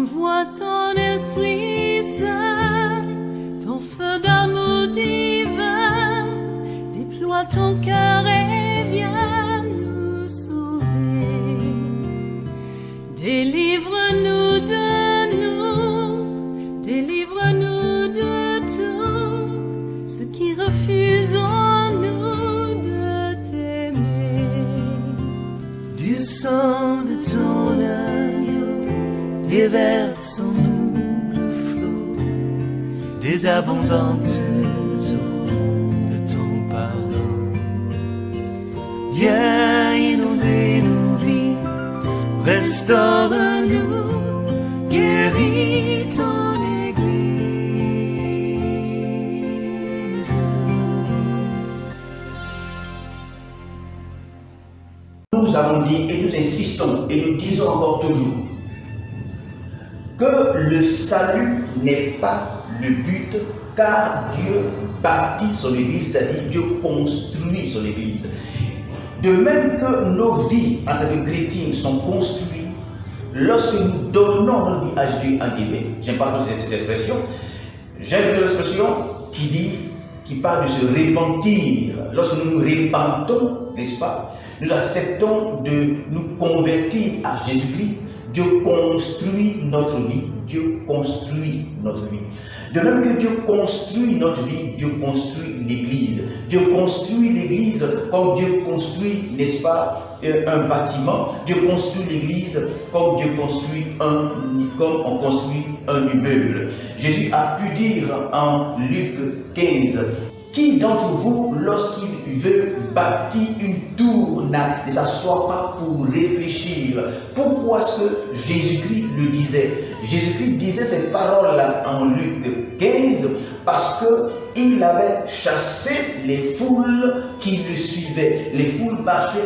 Envoie ton Esprit Saint, ton feu d'amour divin, déploie ton cœur et viens nous sauver. Délivre-nous de nous, délivre-nous de tout ce qui refuse en nous de t'aimer. Du sang de ton agneau, déverse en nous le flot des abondantes eaux de ton pardon. Viens inonder nos vies, restaure-nous, guéris ton Église. Nous avons dit et nous insistons et nous disons encore toujours que le salut n'est pas le but, car Dieu bâtit son Église, c'est-à-dire Dieu construit son Église. De même que nos vies en tant que chrétiens sont construites lorsque nous donnons notre vie à Jésus en guillemets. J'aime pas cette expression. J'aime l'expression qui parle de se repentir. Lorsque nous nous repentons, n'est-ce pas, nous acceptons de nous convertir à Jésus-Christ. Dieu construit notre vie. Dieu construit notre vie. De même que Dieu construit notre vie, Dieu construit l'Église. Dieu construit l'Église comme Dieu construit, n'est-ce pas, un bâtiment. Dieu construit l'Église comme Dieu construit comme on construit un immeuble. Jésus a pu dire en Luc 15, qui d'entre vous, lorsqu'il veut bâtir une tour, ne s'assoit pas pour réfléchir? Pourquoi est-ce que Jésus-Christ le disait? Jésus-Christ disait ces paroles-là en Luc 15 parce qu'il avait chassé les foules qui le suivaient. Les foules marchaient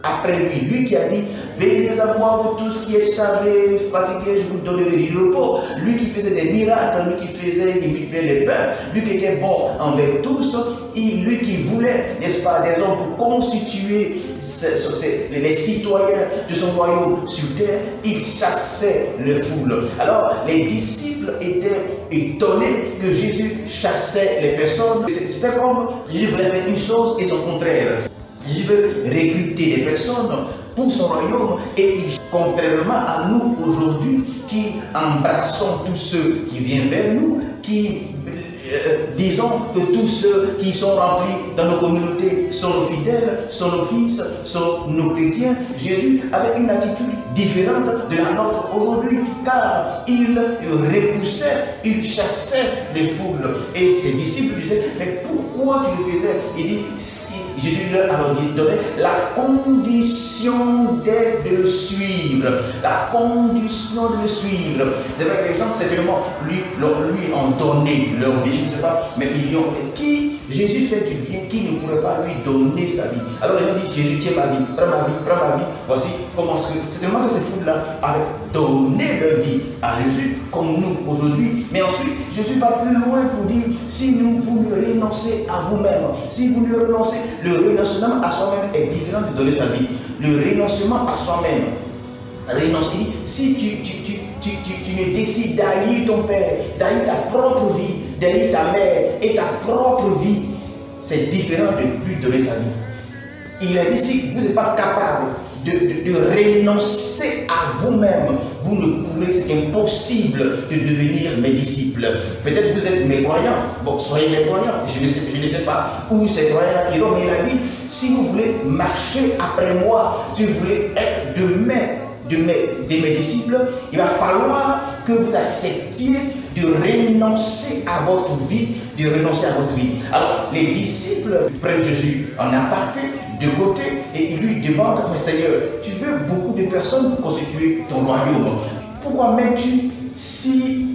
après lui. Lui qui a dit, venez à moi, vous tous qui êtes chargés, fatigués, je vous donnerai du repos. Lui qui faisait des miracles, lui qui faisait, qui multipliait les pains, lui qui était bon envers tous, et lui qui voulait, n'est-ce pas, des hommes pour constituer les citoyens de son royaume sur terre, il chassait les foules. Alors, les disciples étaient étonnés que Jésus chassait les personnes. C'était comme Jésus voulait faire une chose et son contraire. Il veut recruter des personnes pour son royaume et contrairement à nous aujourd'hui qui embrassons tous ceux qui viennent vers nous, qui disons que tous ceux qui sont remplis dans nos communautés sont nos fidèles, sont nos fils, sont nos chrétiens. Jésus avait une attitude différente de la nôtre aujourd'hui, car il repoussait, il chassait les foules. Et ses disciples disaient, mais pourquoi tu le faisais? Il dit, Jésus leur a donné la condition d'être de le suivre. La condition de le suivre. C'est vrai que les gens, certainement, lui ont donné leur vie, je ne sais pas, mais ils ont. Qui Jésus fait du bien, qui ne pourrait pas lui donner sa vie? Alors les gens disent, Jésus, tiens ma vie, prends ma vie. Voici comment c'est tellement que ces foules-là avaient donné leur vie à Jésus, comme nous aujourd'hui. Mais ensuite, Jésus va plus loin pour dire, si vous me renoncez à vous-même, si vous me renoncez, le renoncement à soi-même est différent de donner sa vie. Le renoncement à soi-même, renoncer, si tu ne décides d'haïr ton père, d'haïr ta propre vie, d'haïr ta mère et ta propre vie, c'est différent de plus donner sa vie. Il a dit, si vous n'êtes pas capable de renoncer à vous-même, vous ne pourrez, c'est impossible de devenir mes disciples. Peut-être vous êtes mes croyants, bon, soyez mes croyants, je ne sais pas où ces croyants iront, mais il a dit, si vous voulez marcher après moi, si vous voulez être de mes disciples, il va falloir que vous acceptiez de renoncer à votre vie, Alors, les disciples prennent Jésus en aparté, de côté, et ils lui demandent, mais Seigneur, tu veux beaucoup de personnes pour constituer ton royaume. Pourquoi mets-tu si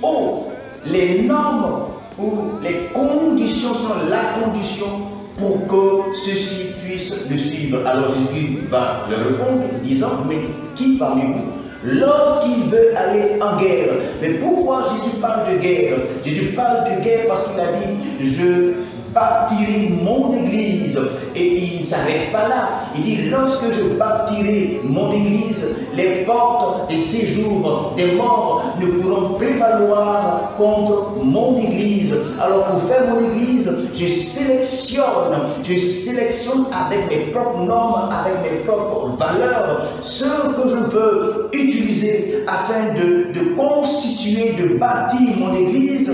haut les normes ou les conditions sont la condition pour que ceux-ci puissent le suivre? Alors Jésus va leur répondre disant, mais qui parmi vous, lorsqu'il veut aller en guerre? Mais pourquoi Jésus parle de guerre? Jésus parle de guerre parce qu'il a dit, je bâtirai mon église. Et il ne s'arrête pas là. Il dit, lorsque je bâtirai mon église, les portes des séjours des morts ne pourront prévaloir contre mon église. Alors pour faire mon église, je sélectionne avec mes propres normes, avec mes propres valeurs, ce que je veux utiliser afin de constituer, de bâtir mon église,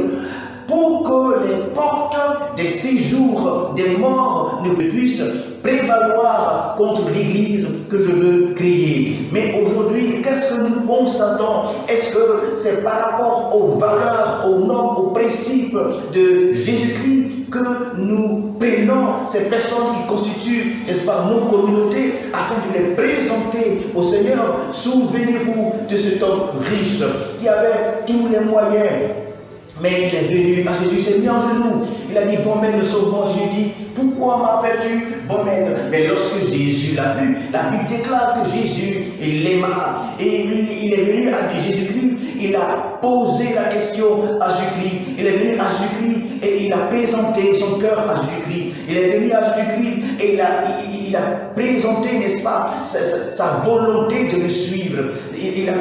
pour que les portes des séjours des morts ne puissent prévaloir contre l'église que je veux créer. Mais aujourd'hui, qu'est-ce que nous constatons? Est-ce que c'est par rapport aux valeurs, aux normes, aux principes de Jésus-Christ que nous prenons ces personnes qui constituent, n'est-ce pas, nos communautés, afin de les présenter au Seigneur? Souvenez-vous de cet homme riche qui avait tous les moyens. Mais il est venu à Jésus, s'est mis en genoux. Il a dit, bon maître, sauve-moi. Jésus dit, pourquoi m'appelles-tu bon maître? Mais lorsque Jésus l'a vu, la Bible déclare que Jésus, il l'aima. Et il est venu à Jésus-Christ, il a posé la question à Jésus-Christ. Il est venu à Jésus-Christ et il a présenté son cœur à Jésus-Christ. Il est venu à Jésus-Christ et il a présenté, n'est-ce pas, sa volonté de le suivre. Il a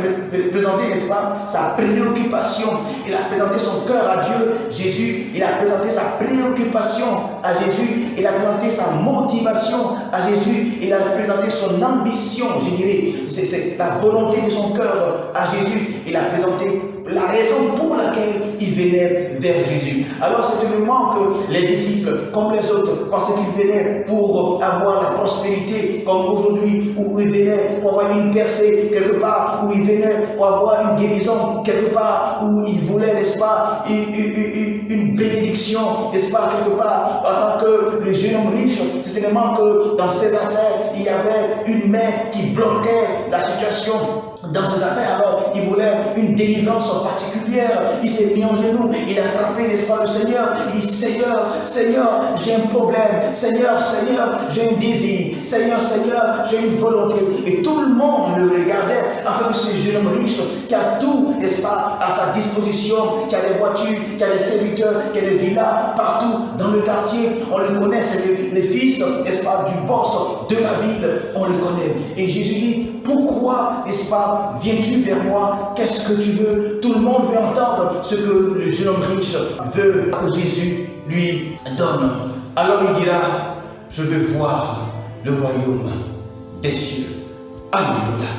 présenté, n'est-ce pas, sa préoccupation. Il a présenté son cœur à Dieu. Jésus, il a présenté sa préoccupation à Jésus. Il a présenté sa motivation à Jésus. Il a présenté son ambition, je dirais. C'est la volonté de son cœur à Jésus. Il a présenté la raison pour laquelle il venait vers Jésus. Alors c'est le moment que les disciples, comme les autres, pensaient qu'ils venaient pour avoir la prospérité, comme aujourd'hui, où ils venaient pour avoir une percée quelque part, où ils venaient pour avoir une guérison quelque part, où ils voulaient, n'est-ce pas, une bénédiction, n'est-ce pas, quelque part, en tant que le jeune homme riche. C'est tellement que dans ses affaires, il y avait une main qui bloquait la situation dans ses affaires. Alors il voulait une délivrance particulière. Il s'est mis en genoux, il a attrapé, n'est-ce pas, le Seigneur. Il dit, Seigneur, Seigneur, j'ai un problème. Seigneur, Seigneur, j'ai un désir. Seigneur, Seigneur, j'ai une volonté. Et tout le monde le regardait, afin que ce jeune homme riche qui a tout, n'est-ce pas, à sa disposition, qui a des voitures, qui a des serviteurs, qui a des villas partout dans le quartier. On le connaît, c'est les fils, n'est-ce pas, du boss de la ville. On le connaît. Et Jésus dit, pourquoi, n'est-ce pas, viens-tu vers moi? Qu'est-ce que tu veux? Tout le monde veut entendre ce que le jeune homme riche veut que Jésus lui donne. Alors il dira, je veux voir le royaume des cieux. Alléluia.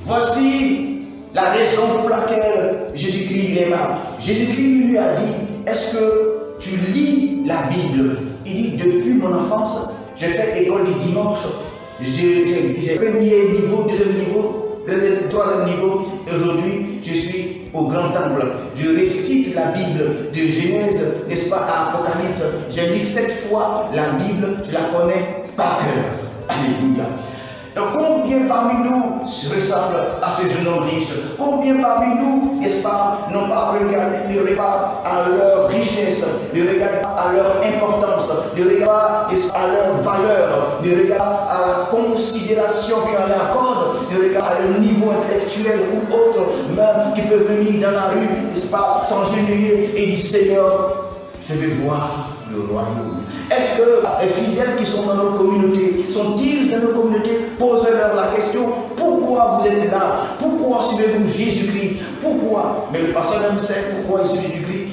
Voici la raison pour laquelle Jésus-Christ l'aima. Jésus-Christ lui a dit, est-ce que tu lis la Bible? Il dit, depuis mon enfance, j'ai fait école du dimanche. J'ai premier niveau, deuxième niveau, troisième niveau. Aujourd'hui, je suis au grand temple. Je récite la Bible de Genèse, n'est-ce pas, à Apocalypse. J'ai lu 7 fois la Bible, je la connais par cœur. Alléluia. Donc, combien parmi nous se ressemblent à ce jeune homme riche? Combien parmi nous, n'est-ce pas, n'ont pas regardé, ne regardent à leur richesse, ne regardent à leur importance, ne regardent à leur valeur, ne regardent à la considération qu'on leur accorde, ne regardent à leur niveau intellectuel ou autre, même qui peut venir dans la rue, n'est-ce pas, s'engenouiller et dire, Seigneur, je vais voir le royaume. Est-ce que les fidèles qui sont dans nos communautés, sont-ils dans nos communautés? Posez-leur la question, pourquoi vous êtes là? Pourquoi suivez-vous Jésus-Christ? Pourquoi? Mais le pasteur même sait pourquoi il suit Jésus-Christ.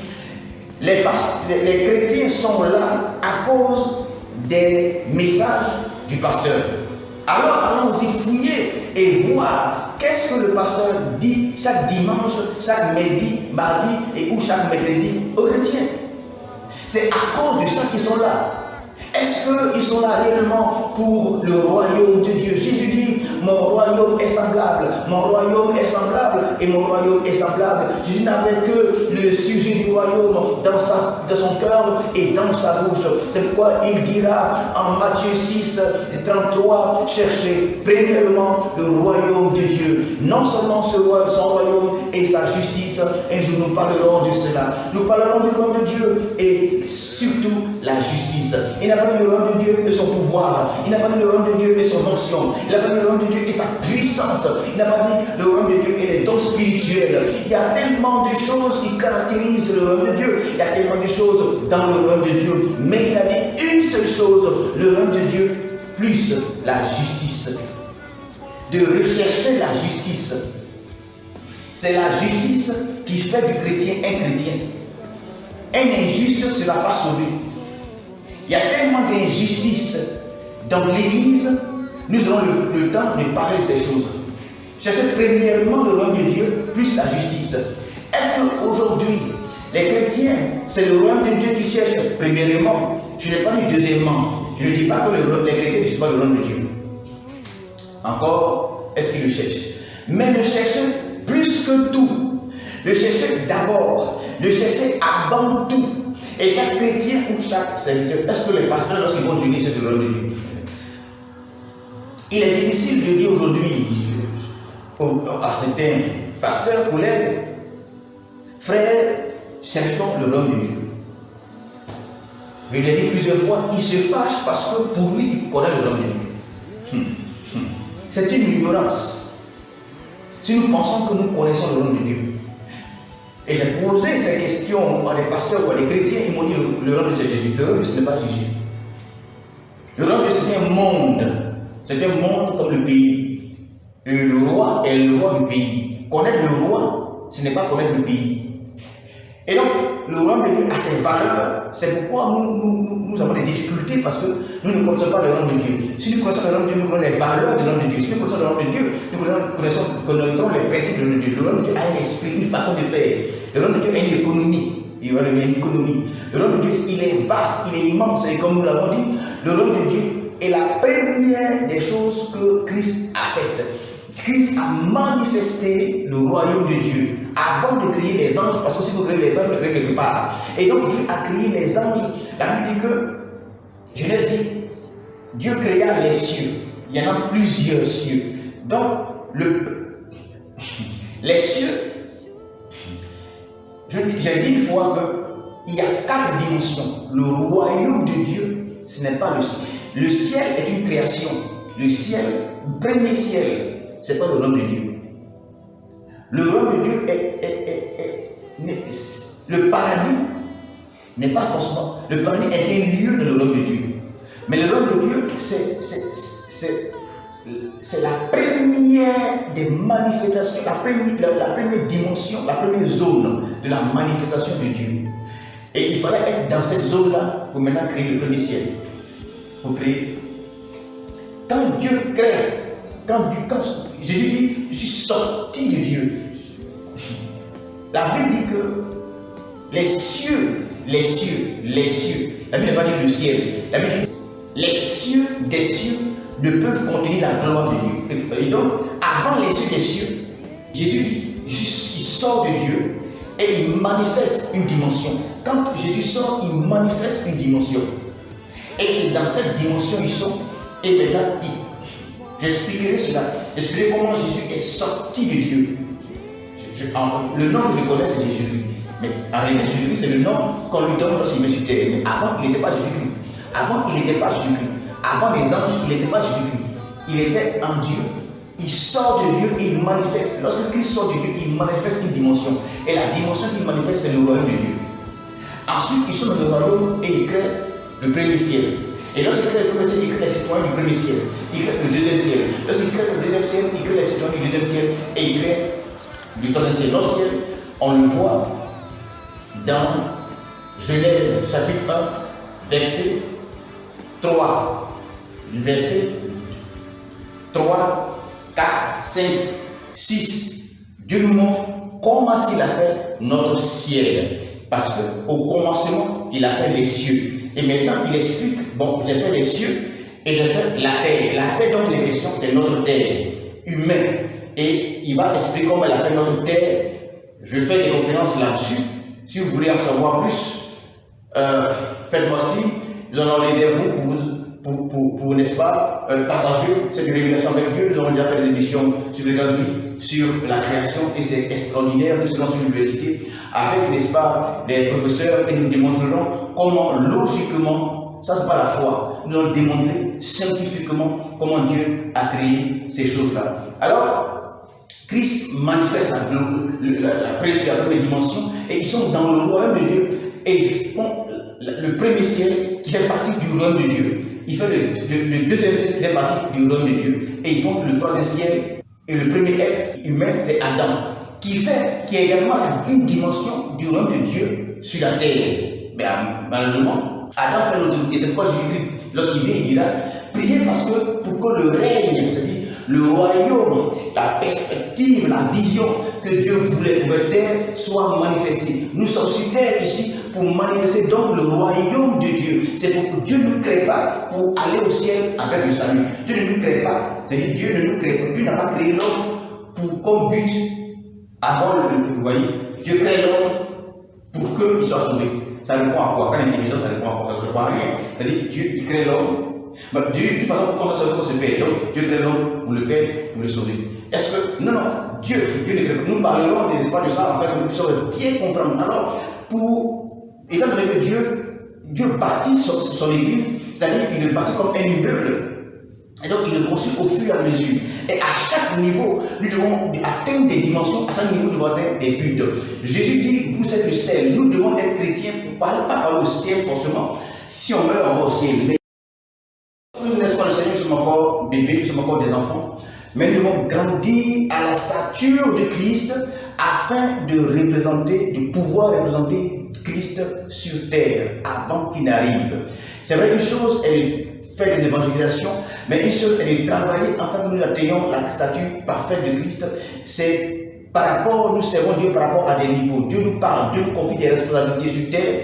Les chrétiens sont là à cause des messages du pasteur. Alors allons-y fouiller et voir qu'est-ce que le pasteur dit chaque dimanche, chaque mardi et ou chaque mercredi aux chrétiens. C'est à cause de ça qu'ils sont là. Est-ce qu'ils sont là réellement pour le royaume de Dieu? Jésus dit, mon royaume est semblable, mon royaume est semblable et mon royaume est semblable. Jésus n'avait que le sujet du royaume dans son cœur et dans sa bouche. C'est pourquoi il dira en Matthieu 6, 33, cherchez premièrement le royaume de Dieu. Non seulement son royaume et sa justice. Un jour nous parlerons de cela. Nous parlerons du royaume de Dieu et surtout la justice. Il n'a pas dit le royaume de Dieu et son pouvoir. Il n'a pas dit le royaume de Dieu et son onction. Il n'a pas dit le royaume de Dieu et sa puissance. Il n'a pas dit le royaume de Dieu et les dons spirituels. Il y a tellement de choses qui caractérisent le royaume de Dieu. Il y a tellement de choses dans le royaume de Dieu. Mais il a dit une seule chose, le royaume de Dieu plus la justice. De rechercher la justice. C'est la justice qui fait du chrétien un chrétien. Un injuste ne sera pas sauvé. Il y a tellement d'injustice dans l'Église, nous aurons le temps de parler de ces choses. Cherchez premièrement le royaume de Dieu plus la justice. Est-ce qu'aujourd'hui, les chrétiens, c'est le royaume de Dieu qui cherche premièrement? Je n'ai pas dit deuxièmement. Je ne dis pas que les chrétiens ne cherchent pas le royaume de Dieu. Encore, est-ce qu'ils le cherchent? Mais le chercher plus que tout. Le chercher d'abord. Le chercher avant tout. Et chaque chrétien ou chaque serviteur, est-ce que les pasteurs, lorsqu'ils vont juger, c'est le royaume de Dieu? Il est difficile de dire aujourd'hui à certains pasteurs, collègues, frères, cherchons le royaume de Dieu. Je l'ai dit plusieurs fois, il se fâche parce que pour lui, il connaît le royaume de Dieu. C'est une ignorance. Si nous pensons que nous connaissons le royaume de Dieu. Et j'ai posé ces questions à des pasteurs ou à des chrétiens, ils m'ont dit le royaume de Dieu, c'est Jésus. Le royaume de Dieu, ce n'est pas Jésus. Le royaume de Dieu, c'est un monde. C'est un monde comme le pays. Le roi est le roi du pays. Connaître le roi, ce n'est pas connaître le pays. Et donc, le royaume de Dieu a ses valeurs. C'est pourquoi nous avons des difficultés parce que nous ne connaissons pas le royaume de Dieu. Si nous connaissons le royaume de Dieu, nous connaissons les valeurs du royaume de Dieu. Si nous connaissons le royaume de Dieu, nous connaissons les principes du royaume de Dieu. Le royaume de Dieu a un esprit, une façon de faire. Le royaume de Dieu a une économie. Il y a une économie. Le royaume de Dieu, il est vaste, il est immense. Et comme nous l'avons dit, le royaume de Dieu est la première des choses que Christ a faites. Christ a manifesté le royaume de Dieu avant de créer les anges, parce que si vous créez les anges, vous créez quelque part. Et donc Dieu a créé les anges. La Bible dit que, Genèse dit, Dieu créa les cieux. Il y en a plusieurs cieux. Donc, les cieux, j'ai dit une fois qu'il y a 4 dimensions. Le royaume de Dieu, ce n'est pas le ciel. Le ciel est une création. Le ciel, le premier ciel, ce n'est pas le royaume de Dieu. Le royaume de Dieu le paradis n'est pas forcément. Le paradis est un lieu de le royaume de Dieu. Mais le royaume de Dieu, c'est la première des manifestations, la première dimension, la première zone de la manifestation de Dieu. Et il fallait être dans cette zone-là pour maintenant créer le premier ciel. Pour créer. Quand Dieu crée, quand Jésus dit, je suis sorti de Dieu. La Bible dit que les cieux, la Bible n'a pas dit le ciel, la Bible dit les cieux des cieux ne peuvent contenir la gloire de Dieu. Et donc, avant les cieux des cieux, Jésus dit, il sort de Dieu et il manifeste une dimension. Quand Jésus sort, il manifeste une dimension. Et c'est dans cette dimension ils sont. Et maintenant, j'expliquerai cela. J'expliquerai comment Jésus est sorti de Dieu. Le nom que je connais, c'est Jésus. Mais en réalité, Jésus-Christ, c'est le nom qu'on lui donne lorsqu'il est sur terre. Mais avant, il n'était pas Jésus-Christ. Avant, il n'était pas Jésus-Christ. Avant les anges, il n'était pas Jésus-Christ. Il était en Dieu. Il sort de Dieu et il manifeste. Lorsque Christ sort de Dieu, il manifeste une dimension. Et la dimension qu'il manifeste, c'est le royaume de Dieu. Ensuite, ils sont dans le royaume et il crée le premier ciel. Et lorsqu'il crée le premier ciel, il crée les citoyens du premier ciel. Il crée le deuxième ciel. Lorsqu'il crée le deuxième ciel, il crée les citoyens du deuxième ciel. Et il crée du troisième ciel. Lorsqu'il, on le voit dans Genèse chapitre 1, verset 3. Verset 3, 4, 5, 6. Dieu nous montre comment est-ce qu'il a fait notre ciel. Parce qu'au commencement, il a fait les cieux. Et maintenant, il explique, bon, j'ai fait les cieux et j'ai fait la terre. La terre dont il est question, c'est notre terre humaine. Et il va expliquer comment il a fait notre terre. Je fais des conférences là-dessus. Si vous voulez en savoir plus, faites-moi signe. Nous allons aller vers vous n'est-ce pas, partager cette révélation avec Dieu. Nous avons déjà fait des émissions sur les sur la création, et c'est extraordinaire. Nous serons sur l'université avec, n'est-ce pas, des professeurs, et nous démontrerons comment logiquement, ça c'est pas la foi, nous allons démontrer scientifiquement comment Dieu a créé ces choses-là. Alors, Christ manifeste la première dimension, et ils sont dans le royaume de Dieu, et ils font le premier ciel qui fait partie du royaume de Dieu. Ils font le deuxième ciel qui fait partie du royaume de Dieu, et ils font le troisième ciel, et le premier être humain, c'est Adam, qui est également une dimension du royaume de Dieu sur la terre. Mais malheureusement, Adam a l'autorité. C'est pourquoi Jésus, lorsqu'il vient, il dira, priez pour que le règne, c'est-à-dire le royaume, la perspective, la vision que Dieu voulait pour la terre soit manifestée. Nous sommes sur terre ici pour manifester donc le royaume de Dieu. C'est pour que Dieu ne nous crée pas pour aller au ciel avec le salut. Dieu ne nous crée pas, c'est-à-dire Dieu ne nous crée pas. Dieu n'a pas créé l'homme pour comme but avant vous voyez, Dieu crée l'homme pour qu'il soit sauvé. Ça répond à quoi? Quand l'intelligence, ça répond à quoi? Ça répond à rien. C'est-à-dire Dieu, il crée l'homme. Dieu, de toute façon, pour qu'on soit sauvé, il faut se payer. Donc, Dieu crée l'homme pour le payer, pour le sauver. Est-ce que, non, Dieu ne crée pas. Nous parlerons, n'est-ce pas, de ça, en fait, que nous puissions bien comprendre. Alors, étant donné que Dieu bâtit son église, c'est-à-dire qu'il le bâtit comme un immeuble. Et donc, il le construit au fur et à mesure. Et à chaque niveau, nous devons atteindre des dimensions, à chaque niveau, nous devons atteindre des buts. Jésus dit, vous êtes le ciel. Nous devons être chrétiens pour pas parler au ciel forcément. Si on meurt, on va au ciel. Mais n'est-ce pas, le Seigneur, nous sommes encore bébés, nous sommes encore des enfants. Mais nous devons grandir à la stature de Christ afin de pouvoir représenter Christ sur terre avant qu'il n'arrive. C'est vrai, une chose, elle est faire des évangélisations, mais une chose, elle est de travailler afin que nous atteignions la stature parfaite de Christ. C'est par rapport, nous servons Dieu par rapport à des niveaux. Dieu nous parle, Dieu nous confie des responsabilités sur terre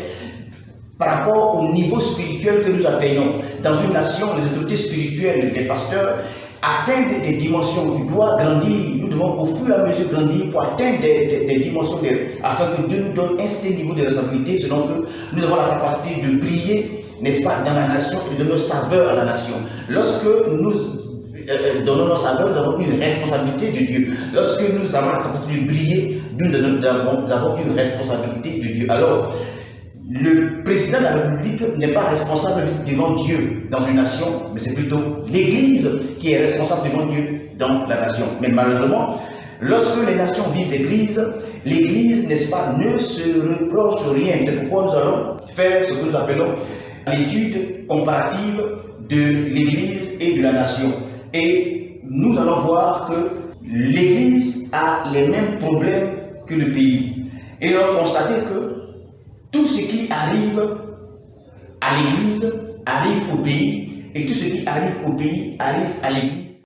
par rapport au niveau spirituel que nous atteignons. Dans une nation, les autorités spirituelles, les pasteurs, atteindre des dimensions. Nous devons grandir, nous devons au fur et à mesure grandir pour atteindre des dimensions afin que Dieu nous donne un certain niveau de responsabilité, selon que nous avons la capacité de briller, n'est-ce pas, dans la nation et de donner saveur à la nation. Lorsque nous donnons nos saveurs, nous avons une responsabilité de Dieu. Lorsque nous avons la capacité de briller, nous avons une responsabilité de Dieu. Alors, le président de la République n'est pas responsable devant Dieu dans une nation, mais c'est plutôt l'Église qui est responsable devant Dieu dans la nation. Mais malheureusement, lorsque les nations vivent des crises, l'Église, n'est-ce pas, ne se reproche rien. C'est pourquoi nous allons faire ce que nous appelons l'étude comparative de l'Église et de la nation. Et nous allons voir que l'Église a les mêmes problèmes que le pays. Et nous allons constater que tout ce qui arrive à l'Église arrive au pays, et tout ce qui arrive au pays arrive à l'Église.